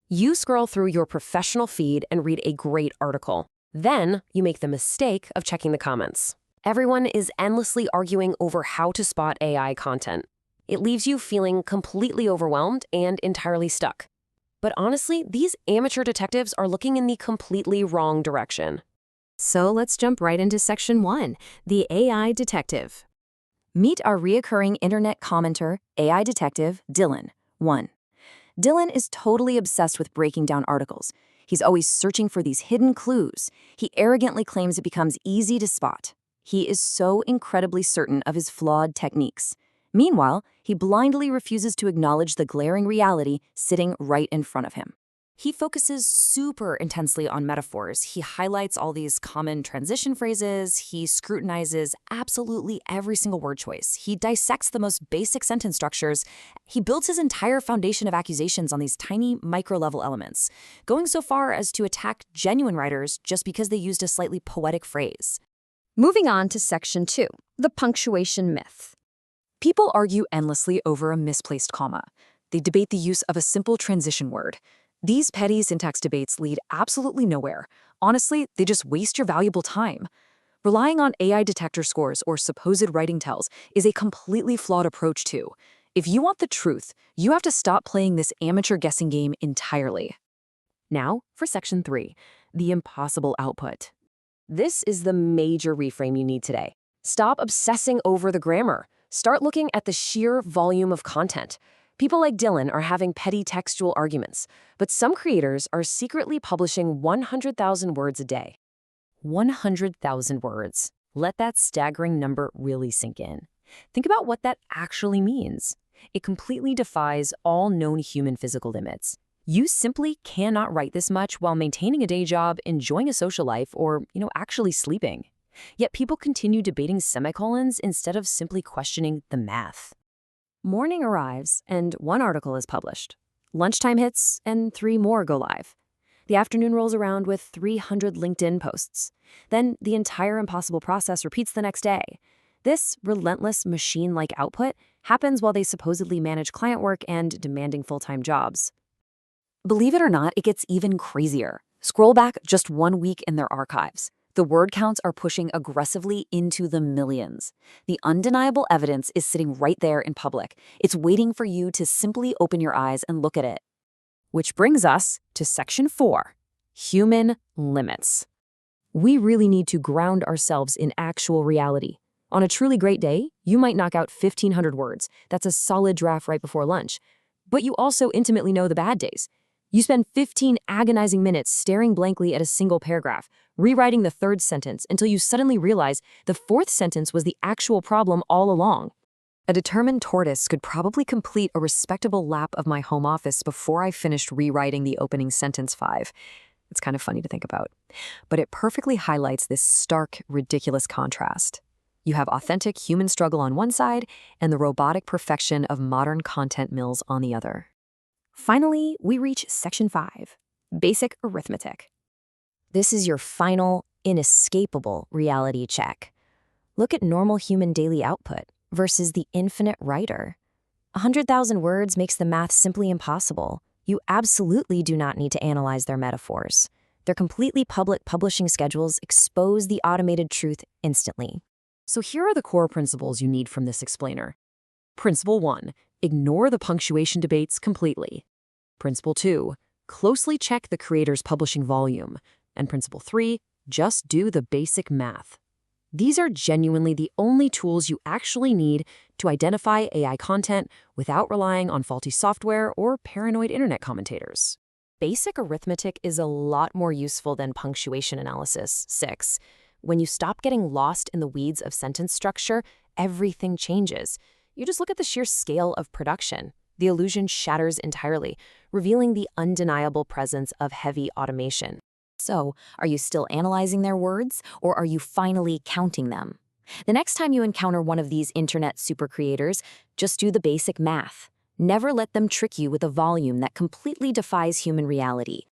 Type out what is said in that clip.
You scroll through your professional feed and read a great article. Then you make the mistake of checking the comments. Everyone is endlessly arguing over how to spot AI content. It leaves you feeling completely overwhelmed and entirely stuck. But honestly, these amateur detectives are looking in the completely wrong direction. So let's jump right into Section 1, the AI detective. Meet our reoccurring internet commenter, AI detective, Dylan. 1. Dylan is totally obsessed with breaking down articles. He's always searching for these hidden clues. He arrogantly claims it becomes easy to spot. He is so incredibly certain of his flawed techniques. Meanwhile, he blindly refuses to acknowledge the glaring reality sitting right in front of him. He focuses super intensely on metaphors. He highlights all these common transition phrases. He scrutinizes absolutely every single word choice. He dissects the most basic sentence structures. He builds his entire foundation of accusations on these tiny micro-level elements, going so far as to attack genuine writers just because they used a slightly poetic phrase. Moving on to Section 2, the punctuation myth. People argue endlessly over a misplaced comma. They debate the use of a simple transition word. These petty syntax debates lead absolutely nowhere. Honestly, they just waste your valuable time. Relying on AI detector scores or supposed writing tells is a completely flawed approach too. If you want the truth, you have to stop playing this amateur guessing game entirely. Now for Section 3, the impossible output. This is the major reframe you need today. Stop obsessing over the grammar. Start looking at the sheer volume of content. People like Dylan are having petty textual arguments, but some creators are secretly publishing 100,000 words a day. 100,000 words. Let that staggering number really sink in. Think about what that actually means. It completely defies all known human physical limits. You simply cannot write this much while maintaining a day job, enjoying a social life, or, actually sleeping. Yet people continue debating semicolons instead of simply questioning the math. Morning arrives, and one article is published. Lunchtime hits, and 3 more go live. The afternoon rolls around with 300 LinkedIn posts. Then the entire impossible process repeats the next day. This relentless machine-like output happens while they supposedly manage client work and demanding full-time jobs. Believe it or not, it gets even crazier. Scroll back just 1 week in their archives. The word counts are pushing aggressively into the millions. The undeniable evidence is sitting right there in public. It's waiting for you to simply open your eyes and look at it. Which brings us to Section 4, human limits. We really need to ground ourselves in actual reality. On a truly great day, you might knock out 1,500 words. That's a solid draft right before lunch. But you also intimately know the bad days. You spend 15 agonizing minutes staring blankly at a single paragraph, rewriting the 3rd sentence until you suddenly realize the 4th sentence was the actual problem all along. A determined tortoise could probably complete a respectable lap of my home office before I finished rewriting the opening sentence 5. It's kind of funny to think about. But it perfectly highlights this stark, ridiculous contrast. You have authentic human struggle on one side and the robotic perfection of modern content mills on the other. Finally, we reach Section 5, basic arithmetic. This is your final, inescapable reality check. Look at normal human daily output versus the infinite writer. 100,000 words makes the math simply impossible. You absolutely do not need to analyze their metaphors. Their completely public publishing schedules expose the automated truth instantly. So here are the core principles you need from this explainer. Principle 1, ignore the punctuation debates completely. Principle 2, closely check the creator's publishing volume. And Principle 3, just do the basic math. These are genuinely the only tools you actually need to identify AI content without relying on faulty software or paranoid internet commentators. Basic arithmetic is a lot more useful than punctuation analysis. 6. When you stop getting lost in the weeds of sentence structure, everything changes. You just look at the sheer scale of production. The illusion shatters entirely, revealing the undeniable presence of heavy automation. So, are you still analyzing their words, or are you finally counting them? The next time you encounter one of these internet super creators, just do the basic math. Never let them trick you with a volume that completely defies human reality.